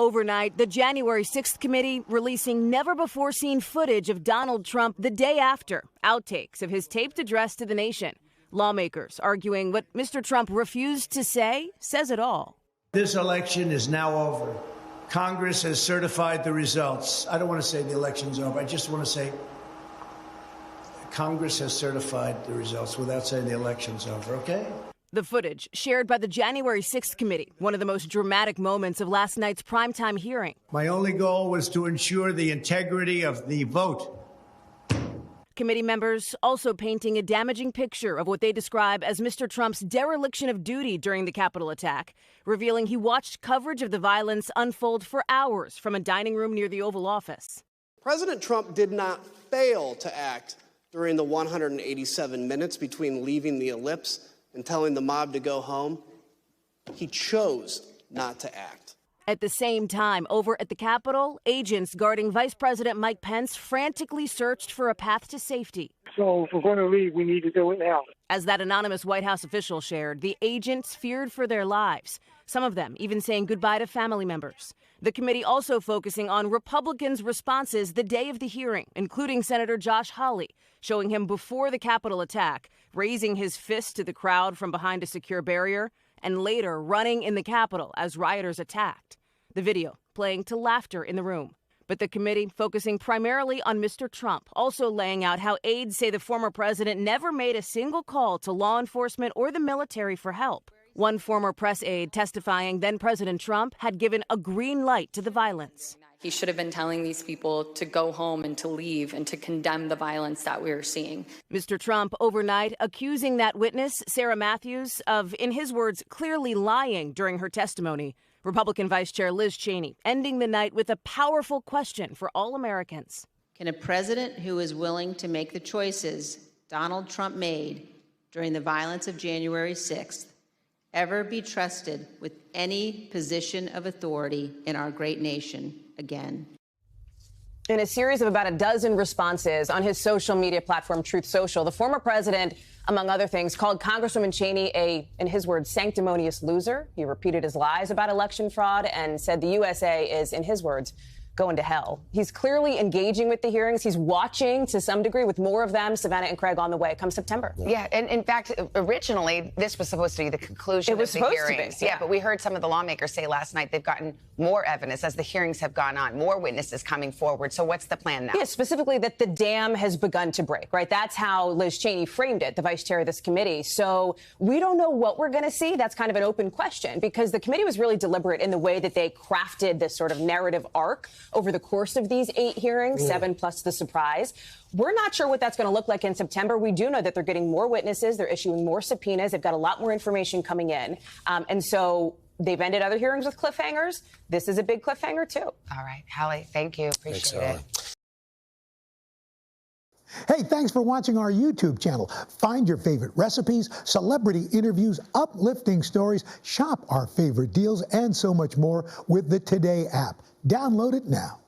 Overnight, the January 6th committee releasing never-before-seen footage of Donald Trump the day after, outtakes of his taped address to the nation. Lawmakers arguing what Mr. Trump refused to say says it all. This election is now over. Congress has certified the results. I don't want to say the election's over. I just want to say Congress has certified the results without saying the election's over, okay? The footage shared by the January 6th committee, one of the most dramatic moments of last night's primetime hearing. My only goal was to ensure the integrity of the vote. Committee members also painting a damaging picture of what they describe as Mr. Trump's dereliction of duty during the Capitol attack, revealing he watched coverage of the violence unfold for hours from a dining room near the Oval Office. President Trump did not fail to act during the 187 minutes between leaving the ellipse and telling the mob to go home. He chose not to act. At the same time, over at the Capitol, agents guarding Vice President Mike Pence frantically searched for a path to safety. So if we're going to leave, we need to do it now. As that anonymous White House official shared, the agents feared for their lives, some of them even saying goodbye to family members. The committee also focusing on Republicans' responses the day of the hearing, including Senator Josh Hallie, showing him before the Capitol attack, raising his fist to the crowd from behind a secure barrier, and later running in the Capitol as rioters attacked. The video playing to laughter in the room. But the committee focusing primarily on Mr. Trump, also laying out how aides say the former president never made a single call to law enforcement or the military for help. One former press aide testifying then President Trump had given a green light to the violence. He should have been telling these people to go home and to leave and to condemn the violence that we are seeing. Mr. Trump overnight accusing that witness, Sarah Matthews, of, in his words, clearly lying during her testimony. Republican Vice Chair Liz Cheney ending the night with a powerful question for all Americans. Can a president who is willing to make the choices Donald Trump made during the violence of January 6th ever be trusted with any position of authority in our great nation again? In a series of about a dozen responses on his social media platform, Truth Social, the former president, among other things, called Congresswoman Cheney a, in his words, sanctimonious loser. He repeated his lies about election fraud and said the USA is, in his words, going to hell. He's clearly engaging with the hearings. He's watching to some degree with more of them. Savannah and Craig on the way come September. Yeah, and in fact, originally, this was supposed to be the conclusion of the hearings. Yeah, but we heard some of the lawmakers say last night they've gotten more evidence as the hearings have gone on, more witnesses coming forward. So what's the plan now? Yeah, specifically that the dam has begun to break, right? That's how Liz Cheney framed it, the vice chair of this committee. So we don't know what we're going to see. That's kind of an open question because the committee was really deliberate in the way that they crafted this sort of narrative arc over the course of these 8 hearings, 7 plus the surprise. We're not sure what that's going to look like in September. We do know that they're getting more witnesses. They're issuing more subpoenas. They've got a lot more information coming in. And so they've ended other hearings with cliffhangers. This is a big cliffhanger, too. All right. Hallie, thank you. Appreciate it. Hey, thanks for watching our YouTube channel. Find your favorite recipes, celebrity interviews, uplifting stories, shop our favorite deals, and so much more with the Today app. Download it now.